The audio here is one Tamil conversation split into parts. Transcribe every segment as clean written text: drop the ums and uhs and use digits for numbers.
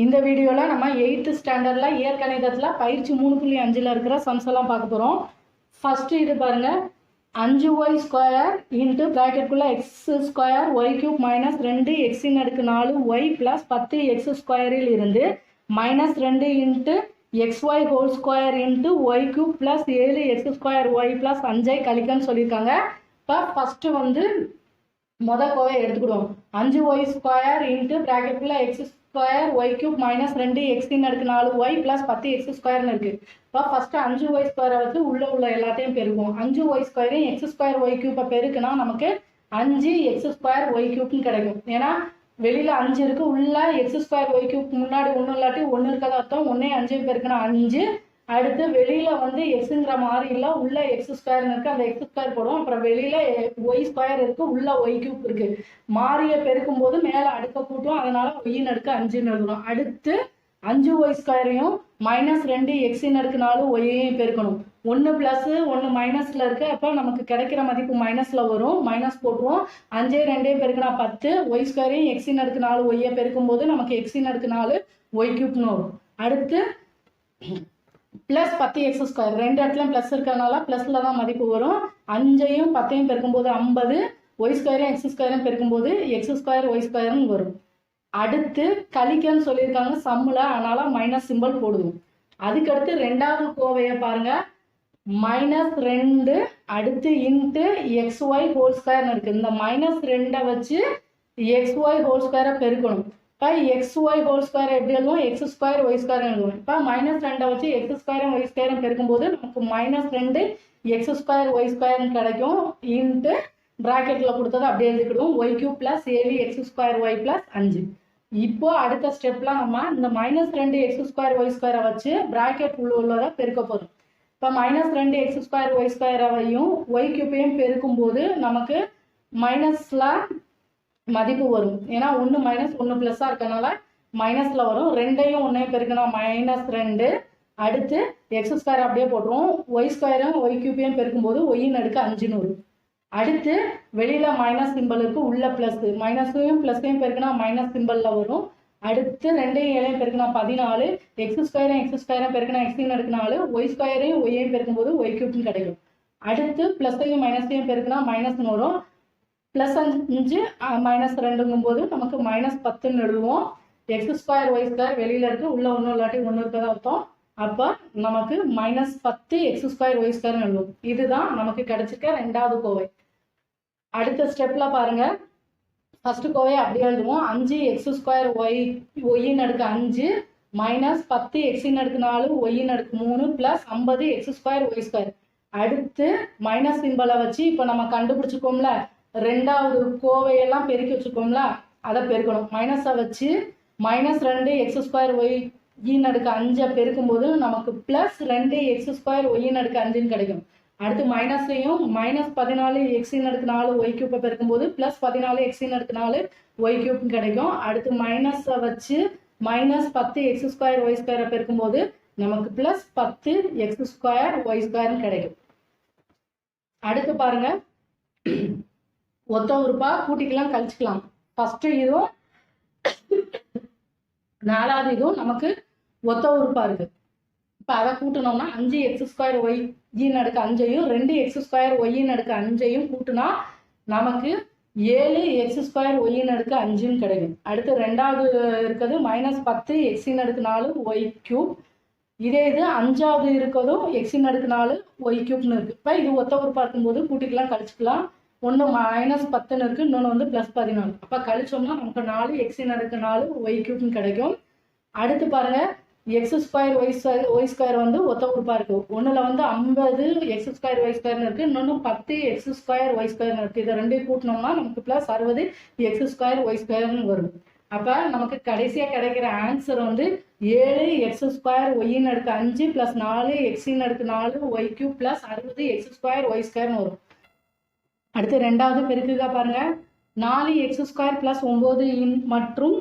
இந்த வீடியோவில் நம்ம 8th ஸ்டாண்டர்டில் இயற்கணிதத்தில் பயிற்சி 3.5ல் இருக்கிற சம்ஸ் எல்லாம் பார்க்க போகிறோம். ஃபஸ்ட்டு இது பாருங்கள், 5y² இன்ட்டு ப்ராக்கெட்டுக்குள்ளே x² y³ minus 2 x⁴ 4y plus 10x² இருந்து -2 into xy² into y³ plus 7x² y plus 5 கழிக்கன்னு சொல்லியிருக்காங்க. இப்போ ஃபஸ்ட்டு வந்து கோவை எடுத்துக்கிடுவோம். 5y² இன்ட்டு ப்ராக்கெட்டுக்குள்ளே x² y³ minus 2 x⁴ 4y plus 10x² இருக்கு. இப்போ ஃபஸ்ட்டு 5y² வச்சு உள்ள எல்லாத்தையும் பெருக்கும். 5y² x² y³ பெருக்குனா நமக்கு 5x² y³ கிடைக்கும். ஏன்னா வெளியில் 5 இருக்குது, உள்ள x² y³ முன்னாடி ஒன்றும் இல்லாட்டி 1 இருக்கிறத அர்த்தம். 1 5 பெருக்குனா 5. அடுத்து வெளியில் வந்து எக்ஸுங்கிற மாதிரி இல்லை, உள்ள x² இருக்குது, அந்த x² போடுவோம். அப்புறம் வெளியில் y² இருக்குது, உள்ள y³ இருக்குது. மாறியை பெருக்கும் போது மேலே அடுக்க கூட்டும், அதனால y⁴ 5ன்னு எழுதணும். அடுத்து 5y² -2 x⁴ 4y பெருக்கணும். 1 ப்ளஸ் 1 மைனஸில் இருக்குது, அப்போ நமக்கு கிடைக்கிற மதிப்பு மைனஸில் வரும், மைனஸ் போட்டுருவோம். 5 2 பெருக்கினா 10, y² x⁴ 4y பெருக்கும்போது நமக்கு x⁴ 4y³ வரும். அடுத்து ப்ளஸ் 10x², ரெண்டு இடத்துலையும் ப்ளஸ் இருக்கிறதுனால ப்ளஸில் தான் மதிப்பு வரும். 5ஐயும் 10ஐயும் பெருக்கும்போது 50, y² x² பெருக்கும்போது x² y² வரும். அடுத்து கழிக்கன்னு சொல்லியிருக்காங்க சம்மில், அதனால் மைனஸ் சிம்பிள் போடுவோம். அதுக்கடுத்து ரெண்டாவது கோவையை பாருங்கள், -2 அடுத்து இன்ட்டு xy² இருக்குது. இந்த -2 வச்சு xy² பெருக்கணும். இப்போ xy² எப்படி எழுதுவோம், x² y² எழுதுவோம். இப்போ -2 வச்சு x² y² பெருக்கும்போது நமக்கு -2 x² y² கிடைக்கும். இன்ட்டு ப்ராக்கெட்டில் கொடுத்தது அப்படியே எழுதிக்கிடுவோம், y³ plus 7x² y plus 5. இப்போ அடுத்த ஸ்டெப்லாம் நம்ம இந்த -2 x² y² வச்சு ப்ராக்கெட் உள்ளதை பெருக்க போகிறோம். இப்போ -2 x² y²வையும் y³ பெருக்கும்போது நமக்கு மைனஸில் மதிப்பு வரும். ஏன்னா 1 மைனஸ் 1 ப்ளஸ்ஸாக இருக்கனால மைனஸில் வரும். 2ஐயும் 1ஐயும் பெருக்கினா -2. அடுத்து x² அப்படியே போட்டுருவோம், y² y³ பெருக்கும்போது y⁴ 5ன்னு வரும். அடுத்து வெளியில் மைனஸ் சிம்பிள் இருக்குது, உள்ள ப்ளஸ், மைனஸையும் ப்ளஸ்ஸையும் பெருக்கினா மைனஸ் சிம்பிளில் வரும். அடுத்து 2ஐயும் 7ஐயும் பெருக்கினா 14, x² x² பெருக்கினா x⁴ 4, y² y பெருக்கும்போது y³ கிடைக்கும். அடுத்து ப்ளஸ்ஸையும் மைனஸையும் பெருக்கினா மைனஸ்னு வரும். ப்ளஸ் 5 -2ங்கும்போது நமக்கு -10ன்னு எழுதுவோம். x² y² வெளியில் இருக்குது, உள்ள ஒன்றும் இல்லாட்டி 1 இருக்கிறதா அர்த்தம். அப்போ நமக்கு -10 x² y² எழுதுவோம். இதுதான் நமக்கு கிடைச்சிருக்க ரெண்டாவது கோவை. அடுத்த ஸ்டெப்பில் பாருங்கள், ஃபஸ்ட்டு கோவை அப்படியே எழுதுவோம். 5x² y⁴ 5 minus 10 x⁴ 4 y⁴ 3 plus 50 x² y². அடுத்து மைனஸ் சிம்பிளை வச்சு இப்போ நம்ம கண்டுபிடிச்சிக்கோம்ல, ரெண்டாவது கோவையெல்லாம் பெருக்கி வச்சுக்கோம்ல, அதை பெருக்கணும். மைனஸை வச்சு -2 x² y⁴ 5 பெருக்கும்போது நமக்கு ப்ளஸ் 2 x² y⁴ 5ன்னு கிடைக்கும். அடுத்து மைனஸையும் -14 x⁴ 4 y³ பெருக்கும்போது ப்ளஸ் 14 x⁴ 4 y³ கிடைக்கும். அடுத்து மைனஸை வச்சு -10 x² y² பெருக்கும்போது நமக்கு ப்ளஸ் 10 x² y² கிடைக்கும். அடுத்து பாருங்க, ஒத்த உறுப்பா கூட்டிக்கலாம் கழிச்சுக்கலாம். ஃபஸ்ட்டு இதுவும் நாலாவது இதுவும் நமக்கு ஒத்த உறுப்பா இருக்கு. இப்போ அதை கூட்டினோம்னா 5x² y⁴ 5ஐயும் 2x² y⁴ 5ஐயும் கூட்டினா நமக்கு 7x² y⁴ 5ன்னு கிடைக்கும். அடுத்து ரெண்டாவது இருக்கிறது -10 x⁴ 4 y³. இதே இது அஞ்சாவது இருக்கிறதும் x⁴ 4 y³ இருக்கு. இப்போ இது ஒத்த உறுப்பா இருக்கும்போது கூட்டிக்கலாம் கழிச்சுக்கலாம். ஒன்று -10ன்னு இருக்குது, இன்னொன்று வந்து +14. அப்போ கழிச்சோம்னா நமக்கு 4 x⁴ 4 y³ கிடைக்கும். அடுத்து பாருங்கள், x² y² வந்து ஒத்த உறுப்பாக இருக்குது. ஒன்றில் வந்து 50 x² y² இருக்குது, இன்னொன்று 10 x² y² இருக்குது. இதை ரெண்டையும் கூட்டினோம்னா நமக்கு +60 x² y² வரும். அப்போ நமக்கு கடைசியாக கிடைக்கிற ஆன்சர் வந்து 7x² y⁴ 5 plus 4 x⁴ 4 y³ plus 60 x² y² வரும். அடுத்து ரெண்டாவது பெருக்குக பாருங்க, 4x² ப்ளஸ் 9 மற்றும்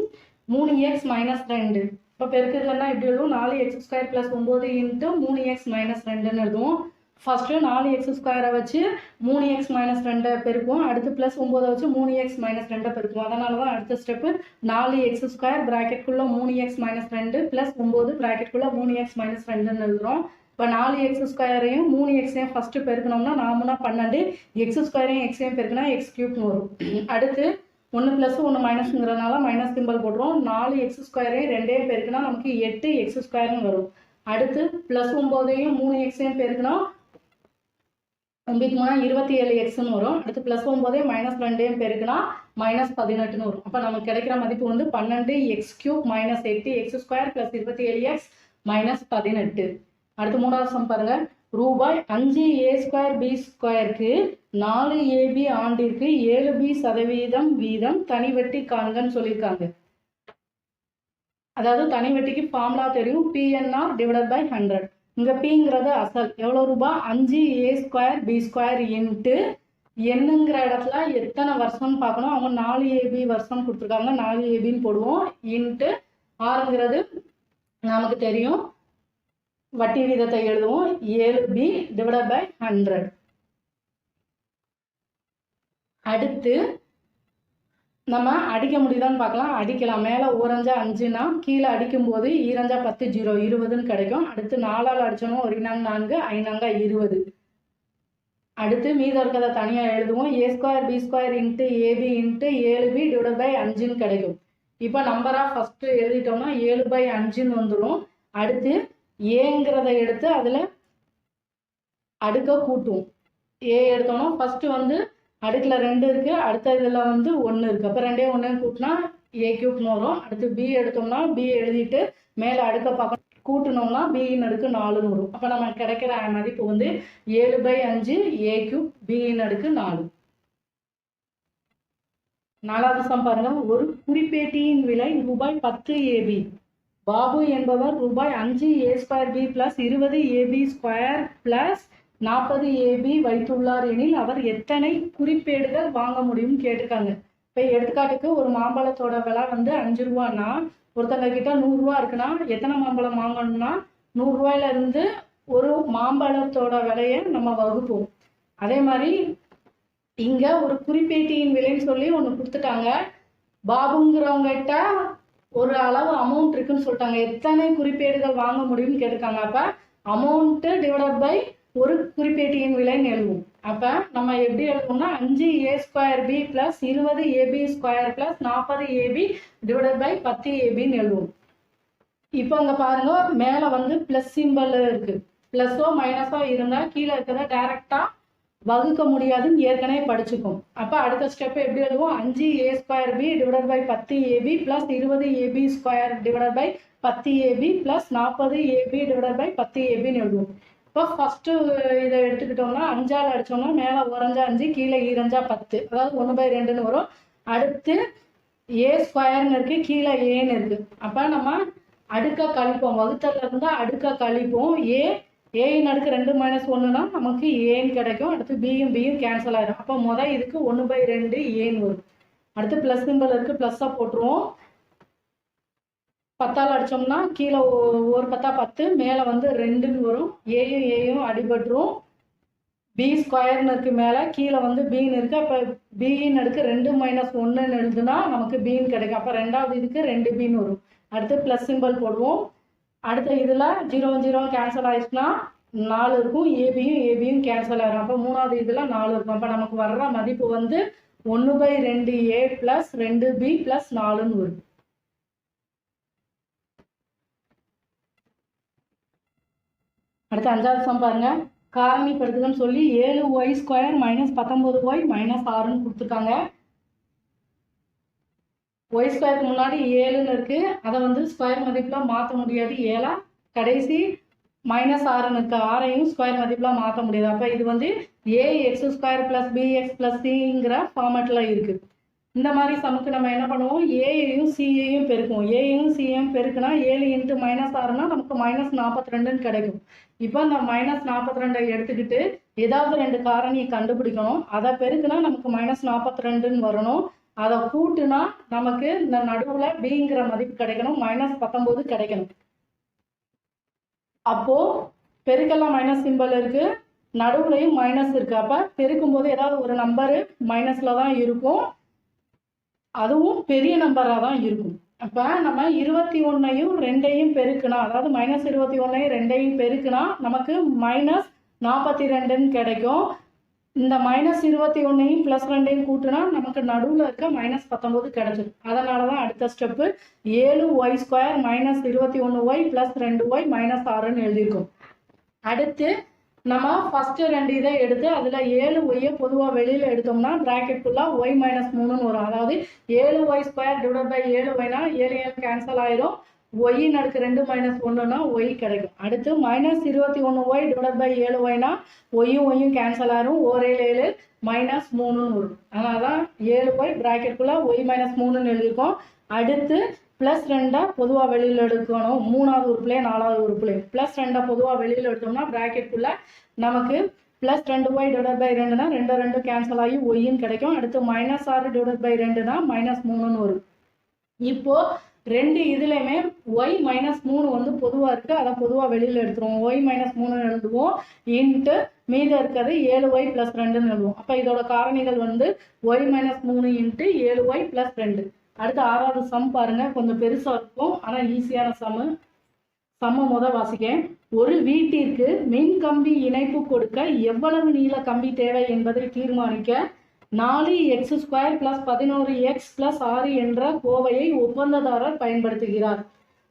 3x - 2. இப்போ பெருக்குகள்னா எப்படி எழுதுவோம், 4x² ப்ளஸ் 9 இன்ட்டு 3x - 2ன்னு எழுதுவோம். ஃபஸ்ட்டு 4x² வச்சு 3x - 2 பெருக்குவோம். அடுத்து +9 வச்சு 3x - 2 பெருக்குவோம். அதனால தான் அடுத்த ஸ்டெப்பு 4x² ப்ராக்கெட்குள்ளே 3x - 2 +9 ப்ராக்கெட்குள்ளே 3x - 2ன்னு எழுதுகிறோம். இப்போ 4x² 3xையும் ஃபஸ்ட்டு பெருக்கணும்னா 4 - 12, x² xையும் பெருக்கினா x³ வரும். அடுத்து 1 + 1 மைனஸ்ங்கிறதுனால மைனஸ் சிம்பிள் போட்டுருவோம். 4x² 2ஐயும் பெருக்கினா நமக்கு 8x² வரும். அடுத்து +9ஐயும் 3xையும் பெருக்கினா 27xன்னு வரும். அடுத்து +9 -2ஐயும் பெருக்கினா -18ன்னு வரும். அப்போ நமக்கு கிடைக்கிற மதிப்பு வந்து 12x³ - 8x² + 27x - 18. அடுத்து மூணாவது சம் பாருங்க. ரூபாய் 5a²b²க்கு 4ab ஆண்டிற்கு 7b% வீதம் தனி வட்டி காண்கன்னு சொல்லியிருக்காங்க. அதாவது தனி வட்டிக்கு ஃபார்முலா தெரியும், PNR / 100. இங்கே பிங்கிறது அசல் எவ்வளோ ரூபா, 5a²b² இன்ட்டு என்னங்கிற இடத்துல எத்தனை வருஷம்னு பார்க்கணும். அவங்க 4ab வருஷம் கொடுத்துருக்காங்க, 4abன்னு போடுவோம். இன்ட்டு ஆறுங்கிறது நமக்கு தெரியும், வட்டி வீதத்தை எழுதுவோம், 7b / 100. அடுத்து நம்ம அடிக்க முடியுதான்னு பார்க்கலாம். அடிக்கலாம். மேலே ஓரஞ்சா 5னா கீழே அடிக்கும்போது ஈரஞ்சா 10 0 20ன்னு கிடைக்கும். அடுத்து 4ஆல் அடிச்சோன்னா 1 4 5 20. அடுத்து மீதம் இருக்கிறத தனியாக எழுதுவோம், a²b² into ab into 7b / 5ன்னு கிடைக்கும். இப்போ நம்பராக ஃபஸ்ட்டு எழுதிட்டோம்னா 7/5ன்னு வந்துடும். அடுத்து ஏங்கிறத எடுத்து அதில் அடுக்க கூட்டுவோம். ஏ எடுத்தோம்னா ஃபஸ்ட்டு வந்து அடுக்கில் 2 இருக்குது, அடுத்த இதில் வந்து 1 இருக்குது. அப்போ 2 1 கூட்டினா a³ வரும். அடுத்து b எடுத்தோம்னா b எழுதிட்டு மேலே அடுக்க பார்க்க கூட்டினோம்னா b-ன் அடுக்கு 4ன்னு வரும். அப்போ நம்ம கிடைக்கிற மதிப்பு வந்து 7/5 a³ b-ன் அடுக்கு 4. நாலாவது சம் பாருங்க. ஒரு குறிப்பேட்டியின் விலை ரூபாய் 10 ab. பாபு என்பவர் ரூபாய் 5a²b + 20ab² + 40ab வைத்துள்ளார் எனில் அவர் எத்தனை குறிப்பேடுகள் வாங்க முடியும் கேட்டிருக்காங்க. இப்போ எடுத்துக்காட்டுக்கு ஒரு மாம்பழத்தோட விலை வந்து 5 ரூபான்னா ஒருத்தங்க கிட்ட 100 ரூபா இருக்குன்னா எத்தனை மாம்பழம் வாங்கணும்னா 100 ரூபாயிலிருந்து ஒரு மாம்பழத்தோட விலையை நம்ம வகுப்போம். அதே மாதிரி இங்கே ஒரு குறிப்பேட்டியின் விலைன்னு சொல்லி ஒன்று கொடுத்துட்டாங்க. பாபுங்கிறவங்ககிட்ட ஒரு அளவு அமௌண்ட் இருக்குன்னு சொல்லிட்டாங்க. எத்தனை குறிப்பேடுகள் வாங்க முடியும்னு கேட்டிருக்காங்க. அப்போ அமௌண்ட்டு / ஒரு குறிப்பேட்டியின் விலைன்னு எழுதுவோம். அப்போ நம்ம எப்படி எழுதுவோம்னா 5a²b + 20ab² + 40ab / 10abன்னு எழுதுவோம். இப்போ அங்கே பாருங்க, மேலே வந்து ப்ளஸ் சிம்பிள் இருக்குது. ப்ளஸ்ஸோ மைனஸோ இருந்தால் கீழே இருக்கிறத டைரெக்டாக வகுக்க முடியாதுன்னு ஏற்கனவே படிச்சுக்கும். அப்போ அடுத்த ஸ்டெப்பு எப்படி எழுதுவோம், 5a²b / 10ab + 20ab² / 10ab + 40ab / 10abன்னு எழுதுவோம். இப்போ ஃபஸ்ட்டு இதை எடுத்துக்கிட்டோம்னா 5ஆல் அடித்தோம்னா மேலே ஓரஞ்சா 5 கீழே ஈரஞ்சா 10, அதாவது 1/2ன்னு வரும். அடுத்து a² இருக்குது, கீழே ஏன்னு இருக்குது. அப்போ நம்ம அடுக்க கழிப்போம், வகுத்தல இருந்தால் அடுக்க கழிப்போம். a-ன் அடுக்கு 2 - 1னா நமக்கு ஏன்னு கிடைக்கும். அடுத்து b-யும் கேன்சல் ஆகிடும். அப்போ இதுக்கு 1/2 ஏன்னு வரும். அடுத்து ப்ளஸ் சிம்பிள் இருக்குது, ப்ளஸ்ஸாக போட்டுருவோம். 10ஆல் அடித்தோம்னா கீழே ஒரு 10 10, மேலே வந்து 2ன்னு வரும். ஏயும் அடிபட்டுரும். b² இருக்கு மேலே, கீழே வந்து b-ன்னு இருக்குது. அப்போ b-ன் அடுக்கு 2 - 1ன்னு எழுதுனா நமக்கு b-ன்னு கிடைக்கும். அப்போ ரெண்டாவது இதுக்கு 2b-ன்னு வரும். அடுத்து ப்ளஸ் சிம்பிள் போடுவோம். அடுத்த இதில் 0 0 கேன்சல் ஆயிடுச்சுன்னா 4 இருக்கும். ab-யும் கேன்சல் ஆகிடும். அப்போ மூணாவது இதில் 4 இருக்கும். அப்போ நமக்கு வர்ற மதிப்பு வந்து 1/2a + 2b + 4ன்னு வரும். அடுத்து 5வது சம் பாருங்க. காரணிப்படுத்துகன்னு சொல்லி 7y² - 19y - 6ன்னு கொடுத்துருக்காங்க. y² முன்னாடி 7ன்னு இருக்குது, அதை வந்து ஸ்கொயர் மதிப்பில் மாற்ற முடியாது. 7 கடைசி -6ன்னு இருக்குது, 6ஐயும் ஸ்கொயர் மதிப்பில் மாற்ற முடியாது. அப்போ இது வந்து ax² + bx + cங்கிற ஃபார்மேட்டில் இருக்குது. இந்த மாதிரி சமுக்கு நம்ம என்ன பண்ணுவோம், ஏயையும் சியையும் பெருக்குவோம். ஏயையும் சியையும் பெருக்குனா 7 × -6னா நமக்கு -42ன்னு கிடைக்கும். இப்போ அந்த -42 எடுத்துக்கிட்டு ஏதாவது 2 காரணியை கண்டுபிடிக்கணும். அதை பெருக்குனா நமக்கு -42ன்னு வரணும். அதை கூட்டுனா நமக்கு இந்த நடுவில் பிங்கிற மதிப்பு கிடைக்கணும், -19 கிடைக்கணும். அப்போது பெருக்கெல்லாம் மைனஸ் சிம்பிள் இருக்குது, நடுவுலையும் மைனஸ் இருக்கு. அப்போ பெருக்கும் போது ஏதாவது ஒரு நம்பரு மைனஸில் தான் இருக்கும், அதுவும் பெரிய நம்பராக தான் இருக்கும். அப்போ நம்ம 21ஐயும் 2ஐயும் பெருக்குனா, அதாவது -21ஐயும் 2ஐயும் பெருக்குனா நமக்கு -42ன்னு கிடைக்கும். இந்த -21ஐயும் +2ஐயும் கூட்டினா நமக்கு நடுவில் இருக்க -19 கிடைச்சிடும். அதனால தான் அடுத்த ஸ்டெப்பு 7y² -21y + 2y -6ன்னு எழுதியிருக்கோம். அடுத்து நம்ம ஃபஸ்ட்டு 2 இதை எடுத்து அதில் 7y பொதுவாக வெளியில் எடுத்தோம்னா ப்ராக்கெட்டுக்குள்ளே y - 3ன்னு வரும். அதாவது 7y² / 7yனா 7 கேன்சல் ஆயிரும். y அடுக்கு 2 - 1னா y கிடைக்கும். அடுத்து -21y / 7yனா y கேன்சல் ஆயிரும். 7 -3ன்னு வரும். அதனால தான் 7y ப்ராக்கெட்டுக்குள்ளே y - 3ன்னு எழுதியிருக்கோம். அடுத்து +2 பொதுவாக வெளியில் எடுக்கணும். 3வது உறுப்புலையே 4வது உறுப்புலையும் +2 பொதுவாக வெளியில் எடுத்தோம்னா ப்ராக்கெட்டுக்குள்ளே நமக்கு +2y / 2னா 2 கேன்சல் ஆகி ஒய்ன்னு கிடைக்கும். அடுத்து -6 / 2னா -3ன்னு வரும். இப்போ 2 இதுலையுமே y - 3 வந்து பொதுவாக இருக்குது, அதை பொதுவாக வெளியில் எடுத்துருவோம். y - 3ன்னு எழுதுவோம். இன்ட்டு மீதம் இருக்கிறது 7y + 2ன்னு எழுதுவோம். அப்போ இதோட காரணிகள் வந்து y - 3 இன்ட்டு 7y + 2. அடுத்து 6வது சம் பாருங்க, கொஞ்சம் பெருசாக இருக்கும், ஆனால் ஈஸியான சம்ம வாசிக்கேன். ஒரு வீட்டிற்கு மின் கம்பி இணைப்பு கொடுக்க எவ்வளவு நீள கம்பி தேவை என்பதை தீர்மானிக்க 4x² + 11x + 6 என்ற கோவையை ஒப்பந்ததாரர் பயன்படுத்துகிறார்.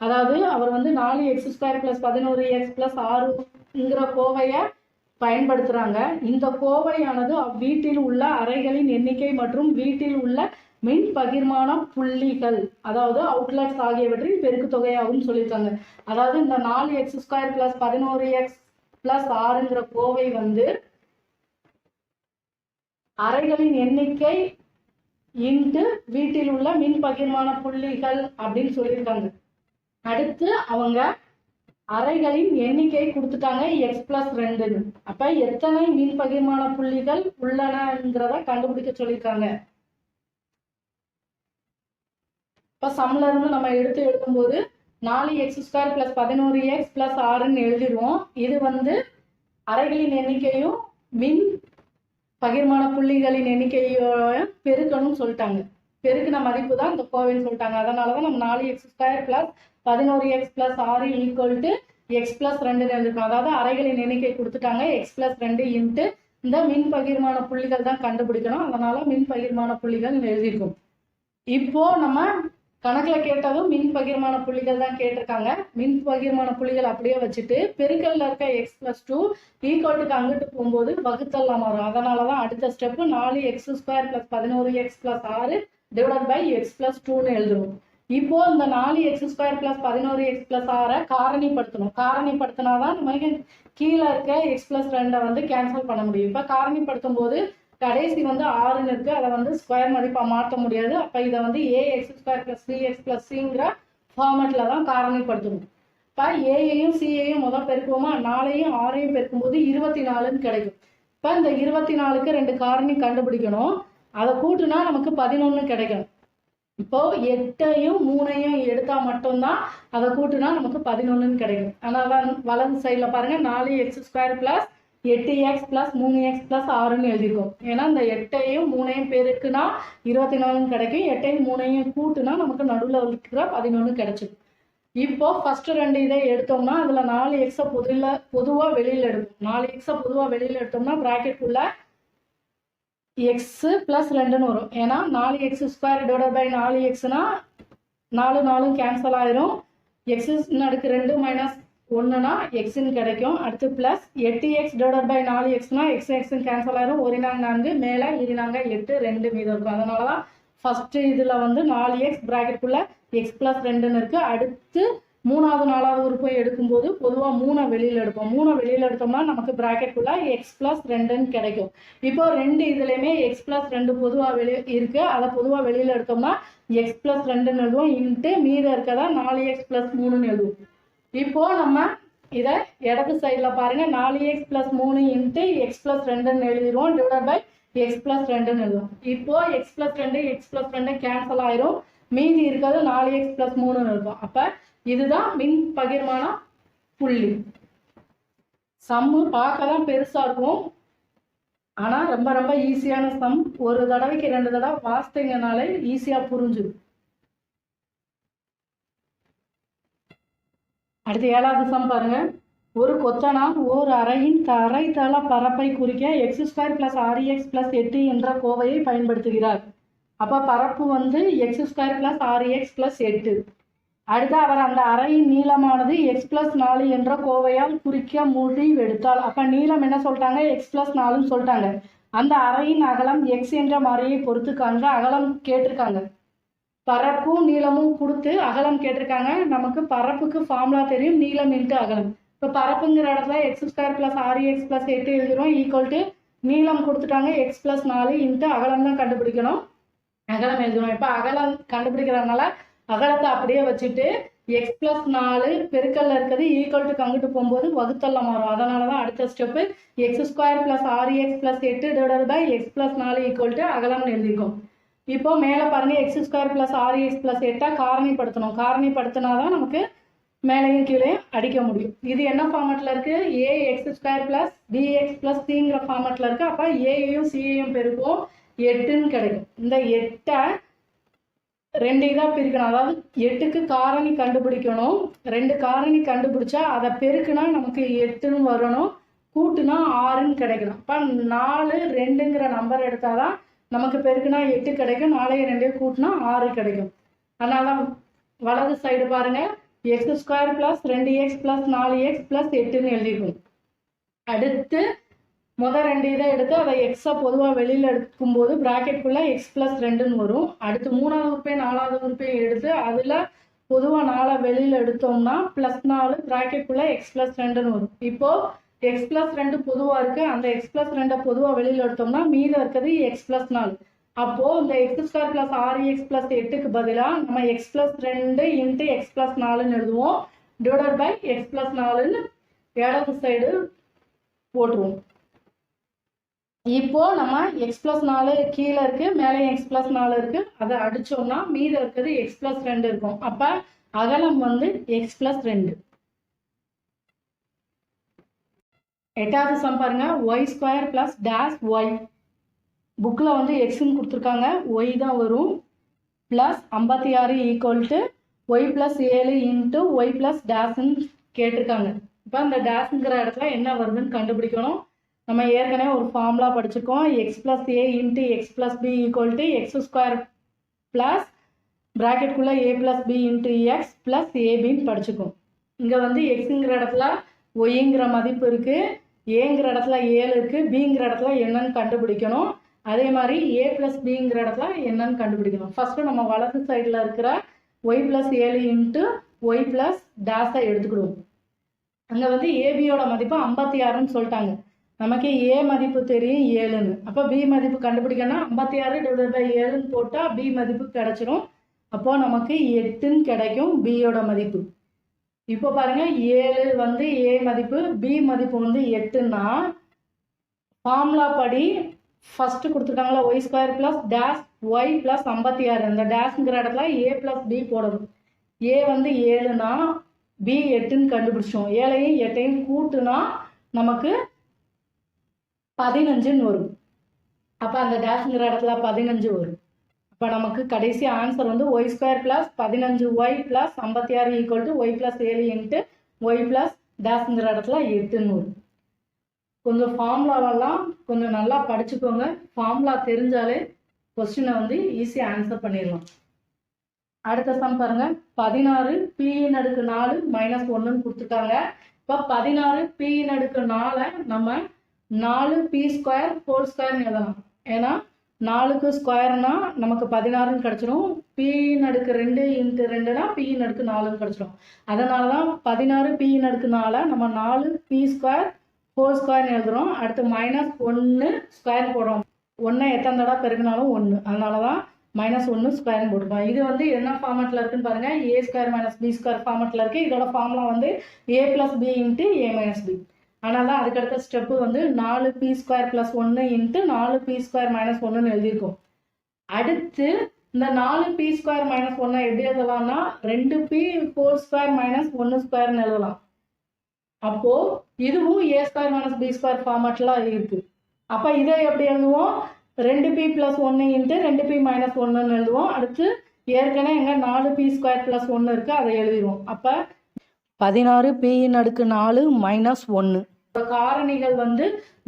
அதாவது அவர் வந்து 4x² + 11x + 6ங்கிற கோவையை பயன்படுத்துகிறாங்க. இந்த கோவையானது அவ்வீட்டில் உள்ள அறைகளின் எண்ணிக்கை மற்றும் வீட்டில் உள்ள மின் பகிர்மான புள்ளிகள், அதாவது அவுட்லெட்ஸ் ஆகியவற்றின் பெருக்கு தொகையாகவும் சொல்லியிருக்காங்க. அதாவது இந்த 4x² + 11x + 6ங்கிற கோவை வந்து அறைகளின் எண்ணிக்கை இன்ட்டு வீட்டில் உள்ள மின் பகிர்மான புள்ளிகள் அப்படின்னு சொல்லியிருக்காங்க. அடுத்து அவங்க அறைகளின் எண்ணிக்கை கொடுத்துட்டாங்க x + 2. அப்ப எத்தனை மின் பகிர்மான புள்ளிகள் உள்ளனங்கிறத கண்டுபிடிக்க சொல்லியிருக்காங்க. இப்போ சம்ல இருந்து நம்ம எடுத்து எழுதும்போது 4x² + 11x + 6ன்னு எழுதிடுவோம். இது வந்து அறைகளின் எண்ணிக்கையும் மின் பகிர்மான புள்ளிகளின் எண்ணிக்கையோட பெருக்கணும்னு சொல்லிட்டாங்க. பெருக்கின மதிப்பு தான் இந்த கோவைன்னு சொல்லிட்டாங்க. அதனால தான் நம்ம 4x² + 11x + 6 = x + 2ன்னு எழுதிருக்கோம். அதாவது அறைகளின் எண்ணிக்கை கொடுத்துட்டாங்க, x + 2 இன்ட்டு இந்த மின் பகிர்மான புள்ளிகள் தான் கண்டுபிடிக்கணும். அதனால மின் பகிர்மான புள்ளிகள் எழுதியிருக்கோம். இப்போ நம்ம கணக்கில் கேட்டதும் மின் பகிர்மான புள்ளிகள் தான் கேட்டிருக்காங்க. மின் பகிர்மான புள்ளிகள் அப்படியே வச்சுட்டு பெருக்கல்ல இருக்க x + 2 ஈக்குவலுக்கு அங்கிட்டு போகும்போது வகுத்தல்லாம் மாறும். அதனால தான் அடுத்த ஸ்டெப்பு 4x² + 11x + 6 / x + 2ன்னு எழுதுவோம். இப்போ இந்த 4x² + 11x + 6 காரணிப்படுத்தணும். காரணிப்படுத்தினாதான் நமக்கு கீழே இருக்க x + 2 வந்து கேன்சல் பண்ண முடியும். இப்போ காரணிப்படுத்தும் போது கடைசி வந்து 6ன்னு இருக்கு, அதை வந்து ஸ்கொயர் மதிப்பாக மாற்ற முடியாது. அப்போ இதை வந்து ax² + 3x + cங்கிற ஃபார்மேட்டில் தான் காரணிப்படுத்தணும். இப்போ ஏயையும் சியையும் முதல் பெருக்குவோமா, 4ஐயும் 6ஐயும் பெருக்கும்போது 24ன்னு கிடைக்கும். இப்போ இந்த 24க்கு 2 காரணி கண்டுபிடிக்கணும். அதை கூட்டுனா நமக்கு 11 கிடைக்கும். இப்போ 8ஐயும் 3ஐயும் எடுத்தா மட்டும்தான் அதை கூட்டுனா நமக்கு 11ன்னு கிடைக்கும். அதனால வலது சைடில் பாருங்க 4x² + 8x + 3x + 6ன்னு எழுதியிருக்கோம். ஏன்னா இந்த 8ஐயும் 3ஐயும் பெருக்குனா 24ன்னு கிடைக்கும். 8ஐயும் 3ஐயும் கூட்டுனா நமக்கு நடுவில் இருக்கிற 11 கிடைச்சிடும். இப்போ ஃபர்ஸ்ட் 2 இதை எடுத்தோம்னா அதில் 4x பொதுவாக வெளியில் எடுக்கும். 4x பொதுவாக வெளியில் எடுத்தோம்னா ப்ராக்கெட்டுக்குள்ள x + 2ன்னு வரும். ஏன்னா 4x² / 4xனா 4 கேன்சல் ஆயிரும். x அடுக்கு 2 - 1னா xன்னு கிடைக்கும். அடுத்து ப்ளஸ் 8x / 4xனா x கேன்சல் ஆயிரும். 1 4 மேலே 2 8 2 மீதம் இருக்கும். அதனால தான் ஃபர்ஸ்ட் இதில் வந்து 4x ப்ராக்கெட்டுக்குள்ள x + 2ன்னு இருக்கு. அடுத்து 3வது 4வது உறுப்பை எடுக்கும்போது பொதுவாக 3 வெளியில் எடுப்போம். 3 வெளியில் எடுத்தோம்னா நமக்கு ப்ராக்கெட்டுக்குள்ள x + 2ன்னு கிடைக்கும். இப்போ 2 இதுலையுமே x + 2 பொதுவாக இருக்கு, அதை பொதுவாக வெளியில் எடுத்தோம்னா x + 2ன்னு எழுதுவோம். இன்ட்டு மீதம் இருக்கதா 4x + 3ன்னு எழுதுவோம். இப்போ நம்ம இதை இடது சைடில் பாருங்க, 4x + 3 இன்ட்டு x + 2ன்னு எழுதிடுவோம். / x + 2ன்னு எழுதுவோம். இப்போ x + 2 x + 2 கேன்சல் ஆயிரும். மீதி இருக்கிறது 4x + 3ன்னு இருக்கும். அப்போ இதுதான் மின் பகிர்மான புள்ளி. சம்மு பார்க்க தான் பெருசாக இருக்கும், ஆனால் ரொம்ப ரொம்ப ஈஸியான சம். ஒரு தடவைக்கு 2 தடவை வாசித்தீங்கனாலே ஈஸியாக புரிஞ்சுடும். அடுத்து 7வது சம் பாருங்க. ஒரு கொத்தனார் ஓர் அறையின் தரைத்தள பரப்பை குறிக்க x² + 6x + 8 என்ற கோவையை பயன்படுத்துகிறார். அப்போ பரப்பு வந்து x² + 6x + 8. அடுத்து அவர் அந்த அறையின் நீளமானது x + 4 என்ற கோவையால் குறிக்க முடிவெடுத்தால், அப்போ நீளம் என்ன சொல்லிட்டாங்க, x + 4ன்னு சொல்லிட்டாங்க. அந்த அறையின் அகலம் x என்ற மாறியை பொறுத்து காண்க. அகலம் கேட்டிருக்காங்க, பரப்பும் நீளமும் கொடுத்து அகலம் கேட்டிருக்காங்க. நமக்கு பரப்புக்கு ஃபார்முலா தெரியும், நீளம் இன்ட்டு அகலம். இப்போ பரப்புங்கிற இடத்துல x² + 6x + 8 எழுதுகிறோம், ஈக்குவல் டு நீளம் கொடுத்துட்டாங்க x + 4 இன்ட்டு அகலம் தான் கண்டுபிடிக்கணும், அகலம் எழுதுகிறோம். இப்போ அகலம் கண்டுபிடிக்கிறதுனால அகலத்தை அப்படியே வச்சுட்டு x + 4 பெருக்கல்ல இருக்கிறது ஈக்குவல் டு அங்கிட்டு போகும்போது வகுத்தல்ல மாறும். அதனால தான் அடுத்த step x² + 6x + 8 / x + 4 equal to அகலம்னு எழுதிக்கும். இப்போ மேலே பாருங்க, x² + 6x + 8 காரணிப்படுத்தணும். காரணிப்படுத்தினா தான் நமக்கு மேலேயும் கீழே அடிக்க முடியும். இது என்ன ஃபார்மேட்டில் இருக்குது, ax² + bx + cங்கிற ஃபார்மேட்டில் இருக்குது. அப்போ ஏயையும் சியையும் பெருக்கும் 8ன்னு கிடைக்கும். இந்த 8ஐ 2 இதாக பிரிக்கணும். அதாவது 8க்கு காரணி கண்டுபிடிக்கணும். 2 காரணி கண்டுபிடிச்சா அதை பெருக்குனா நமக்கு 8ன்னு வரணும், கூட்டுனா 6ன்னு கிடைக்கணும். அப்போ 4 2ங்கிற நம்பர் எடுத்தால் தான் நமக்கு பெருக்குனா 8 கிடைக்கும், 4 2 கூட்டினா 6 கிடைக்கும். அதனால தான் வலது சைடு பாருங்கள், x² + 2x + 4x + 8ன்னு எழுதிக்கும். அடுத்து முதல் 2 இதை எடுத்து அதை எக்ஸை பொதுவாக வெளியில் எடுக்கும்போது ப்ராக்கெட்டுக்குள்ளே x + 2ன்னு வரும். அடுத்து 3வது உறுப்பையும் 4வது உறுப்பையும் எடுத்து அதில் பொதுவாக 4 வெளியில் எடுத்தோம்னா +4 ப்ராக்கெட்டுக்குள்ளே x + 2ன்னு வரும். இப்போது x + 2 பொதுவாக இருக்குது, அந்த x + 2 பொதுவாக வெளியில் எடுத்தோம்னா மீதம் இருக்கிறது x + 4. அப்போது இந்த x² + 6x + 8க்கு பதிலாக நம்ம x + 2 இன்ட்டு x + 4ன்னு எழுதுவோம், / x + 4ன்னு இடது சைடு போட்டுருவோம். இப்போ நம்ம x + 4 கீழே இருக்கு, மேலே x + 4 இருக்கு, அதை அடிச்சோம்னா மீதம் இருக்கிறது x + 2 இருக்கும். அப்போ அகலம் வந்து x + 2. 8வது சம் பாருங்க, y² + -y. புக்கில் வந்து எக்ஸ்ன்னு கொடுத்துருக்காங்க, y தான் வரும், +56 equal to y + 7 into y + -ன்னு கேட்டிருக்காங்க. இப்போ அந்த டேஷ்ங்கிற இடத்துல என்ன வருதுன்னு கண்டுபிடிக்கணும். நம்ம ஏற்கனவே ஒரு ஃபார்முலா படிச்சிருக்கோம், x + a into x + b equal to x² plus ப்ராக்கெட்டுக்குள்ளே a + b இன்ட்டு x + abன்னு படிச்சுக்கோம். இங்கே வந்து எக்ஸுங்கிற இடத்துல ஒய்ங்கிற மதிப்பு இருக்குது, ஏங்கிற இடத்துல 7 இருக்குது, பிங்கிற இடத்துல என்னன்னு கண்டுபிடிக்கணும். அதே மாதிரி a + bங்கிற இடத்துல என்னன்னு கண்டுபிடிக்கணும். ஃபஸ்ட்டு நம்ம வலது சைடில் இருக்கிற y + 7 இன்ட்டு y + -ஐ எடுத்துக்கிடுவோம். அங்கே வந்து ஏபியோட மதிப்பு 56ன்னு சொல்லிட்டாங்க, நமக்கு a மதிப்பு தெரியும் 7ன்னு. அப்போ b மதிப்பு கண்டுபிடிக்கணும்னா 56 / 7ன்னு போட்டால் b மதிப்பு கிடச்சிரும். அப்போது நமக்கு 8ன்னு கிடைக்கும் பியோட மதிப்பு. இப்போ பாருங்கள், 7 வந்து a மதிப்பு, b மதிப்பு வந்து 8ன்னா ஃபார்முலா படி ஃபஸ்ட்டு கொடுத்துருக்காங்களா y² + -y + 56. இந்த டேஷ்ங்கிற இடத்துல a + b போடணும். a வந்து 7ன்னா b 8ன்னு கண்டுபிடிச்சோம். 7ஐயும் 8ஐயும் கூட்டுனா நமக்கு 15ன்னு வரும். அப்போ அந்த டேஷ்ங்கிற இடத்துல 15 வரும். அப்போ நமக்கு கடைசி ஆன்சர் வந்து y² + 15y + 56 equal to y + 7 into y + டேஷ்ங்கிற இடத்துல 8ன்னு வரும். கொஞ்சம் ஃபார்முலாவெல்லாம் கொஞ்சம் நல்லா படிச்சுக்கோங்க. ஃபார்முலா தெரிஞ்சாலே கொஸ்டினை வந்து ஈஸியாக ஆன்சர் பண்ணிடலாம். அடுத்த சம் பாருங்க, 16 p⁴ -1ன்னு கொடுத்துருக்காங்க. இப்போ 16 p⁴ நம்ம 4p² ஹோல் ஸ்கொயர்னு எழுதலாம். ஏன்னா 4க்கு ஸ்கொயர்னா நமக்கு 16ன்னு கிடச்சிரும், p⁴ இன்ட்டு 2னா p⁴ கிடச்சிரும். அதனால தான் 16 p⁴ நம்ம 4p² ஹோல் ஸ்கொயர்னு எழுதுகிறோம். அடுத்து -1 ஸ்கொயர் போடுறோம், 1 எத்தனை தடவை பெருக்கினாலும் 1, அதனால தான் -1 ஸ்கொயர்னு போட்டுருக்கோம். இது வந்து என்ன ஃபார்மேட்டில் இருக்குன்னு பாருங்கள், a² - b² ஃபார்மேட்டில் இருக்குது. இதோட ஃபார்முலா வந்து a + b into a - b. அதனால தான் அதுக்கடுத்த ஸ்டெப்பு வந்து 4p² + 1 இன்ட்டு 4p² - 1ன்னு எழுதியிருக்கோம். அடுத்து இந்த 4p² - 1 எப்படி எழுதலாம்னா 2p² - 1² எழுதலாம். அப்போ இதுவும் ஏ ஸ்கொயர் மைனஸ் பி ஸ்கொயர் ஃபார்மேட்டில் இருக்கு. அப்போ இதை எப்படி எழுதுவோம்? 2p + 1 இன்ட்டு 2p - 1ன்னு எழுதுவோம். அடுத்து ஏற்கனவே எங்கே 4p² + 1 இருக்குது, அதை எழுதிடுவோம். அப்போ 16p⁴ - 1. காரணிகள் வந்து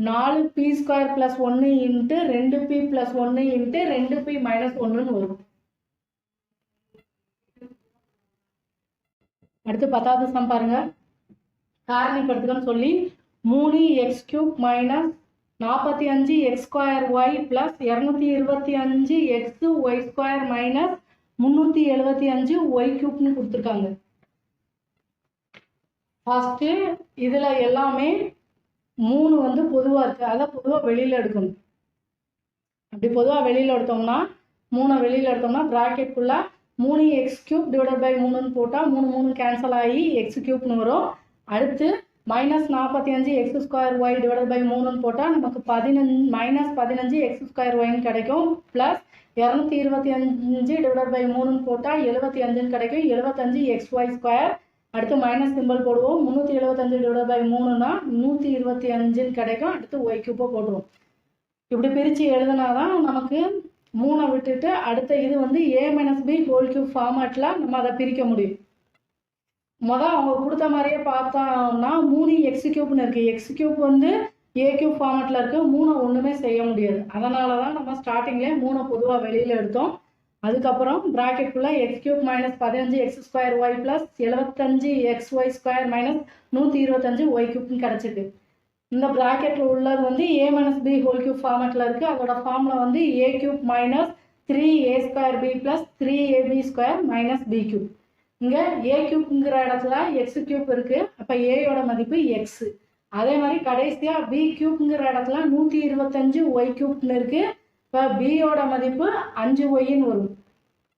4p² + 1 into 2p + 1 into 2p - 1ன்னு வரும். அடுத்து 10வது சம் பாருங்க. காரணிப்படுத்துகன்னு சொல்லி 3x³ - 45x² y + 225x y² - 375y³ கொடுத்துருக்காங்க. ஃபர்ஸ்ட்டு இதில் எல்லாமே 3 வந்து பொதுவாக இருக்குது, அதை பொதுவாக வெளியில் எடுக்கணும். அப்படி பொதுவாக வெளியில் எடுத்தோம்னா 3 வெளியில் எடுத்தோம்னா ப்ராக்கெட்டுக்குள்ளே 3x³ / 3ன்னு போட்டால் 3 3 கேன்சல் ஆகி x³ வரும். அடுத்து -45x² y / 3ன்னு போட்டால் நமக்கு -15x² y கிடைக்கும். ப்ளஸ் 225 / 3ன்னு போட்டால் 75ன்னு கிடைக்கும். 75xy². அடுத்து மைனஸ் சிம்பிள் போடுவோம். 375 / 3னா 125ன்னு கிடைக்கும். அடுத்து y³ போட்டுருவோம். இப்படி பிரித்து எழுதுனாதான் நமக்கு 3 விட்டுட்டு அடுத்த இது வந்து a - b³ ஃபார்மேட்டில் நம்ம அதை பிரிக்க முடியும். அவங்க கொடுத்த மாதிரியே பார்த்தோம்னா 3x³ இருக்குது. x³ வந்து a³ ஃபார்மேட்டில் இருக்குது. 3 ஒன்றுமே செய்ய முடியாது. அதனால தான் நம்ம ஸ்டார்டிங்லேயே 3 பொதுவாக வெளியில் எடுத்தோம். அதுக்கப்புறம் ப்ராக்கெட்டுக்குள்ளே x³ - 15x² y + 75xy² - 125y³ கிடச்சிருக்கு. இந்த ப்ராக்கெட்டில் உள்ளது வந்து a - b³ ஃபார்மேட்டில் இருக்குது. அதோட ஃபார்மில் வந்து a³ - 3a²b + 3ab² - b³. இங்கே a³ங்கிற இடத்துல x³ இருக்குது. அப்போ a-யோட மதிப்பு x. அதே மாதிரி கடைசியாக b³ங்கிற இடத்துல 125y³ இருக்குது. இப்போ b-யோட மதிப்பு 5y வரும்.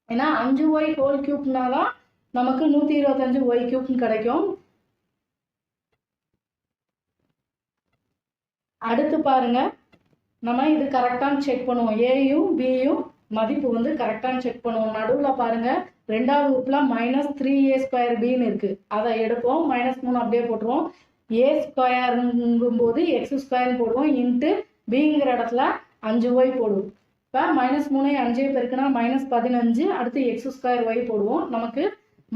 ஏன்னா 5y³ தான் நமக்கு 125y³ கிடைக்கும். அடுத்து பாருங்க, நம்ம இது கரெக்டானு செக் பண்ணுவோம். ஏயும் பியும் மதிப்பு வந்து கரெக்டானு செக் பண்ணுவோம். நடுவில் பாருங்க, ரெண்டாவது உறுப்பில் -3a²bன்னு இருக்கு. அதை எடுப்போம். -3 அப்படியே போட்டுருவோம். a² போது x² போடுவோம். இன்ட்டு பிங்கிற இடத்துல 5y போடுவோம். இப்போ -3 5 பெருக்குனா -15. அடுத்து x² y போடுவோம். நமக்கு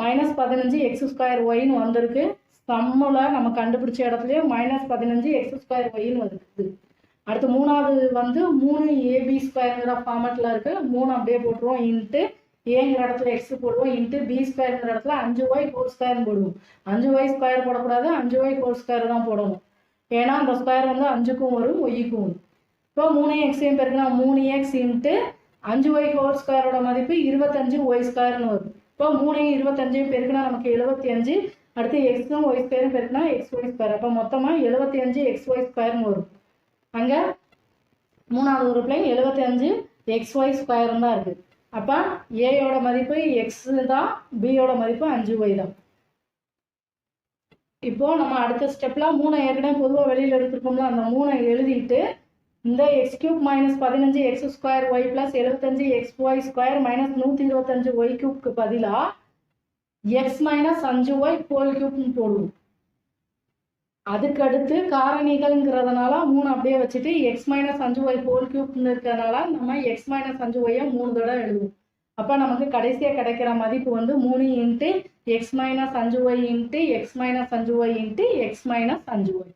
-15x² y வந்திருக்கு. சம்மில் நம்ம கண்டுபிடிச்ச இடத்துலயே -15x² y வருது. அடுத்து மூணாவது வந்து 3ab² ஃபார்மேட்டில் இருக்குது. 3 அப்படியே போட்டுருவோம். இன்ட்டு ஏங்கிற இடத்துல x போடுவோம். இன்ட்டு b²ங்கிற இடத்துல 5y² போடுவோம். 5y² போடக்கூடாது, 5y² தான் போடணும். ஏன்னா அந்த ஸ்கொயர் வந்து 5க்கும் வரும், ஒய்க்கும் வரும். இப்போ 3x பெருக்குனா 3x இன்ட்டு 5y² மதிப்பு 25y² வரும். இப்போ 3 25 பெருக்குனா நமக்கு 75. அடுத்து எக்ஸும் y² பெருக்குனா xy². அப்போ மொத்தமாக 75xy² வரும். அங்கே மூணாவது உறுப்புலையும் 75xy² தான் இருக்குது. அப்போ ஏயோட மதிப்பு x தான், பியோட மதிப்பு 5y தான். இப்போ நம்ம அடுத்த ஸ்டெப்ல 3 ஏற்கனவே பொதுவாக வெளியில் எடுத்துருக்கோம்ல, அந்த 3 எழுதிட்டு இந்த x³ - 15x² y + 75xy² - 125y³ பதிலாக x - 5y³ போடுவோம். அதுக்கடுத்து காரணிகள்ங்கிறதுனால 3 அப்படியே வச்சுட்டு x - 5y³ இருக்கிறதுனால நம்ம x - 5y 3 தடவை எழுதுவோம். அப்போ நமக்கு கடைசியாக கிடைக்கிற மதிப்பு வந்து 3 × x - 5y × x - 5y × x - 5y.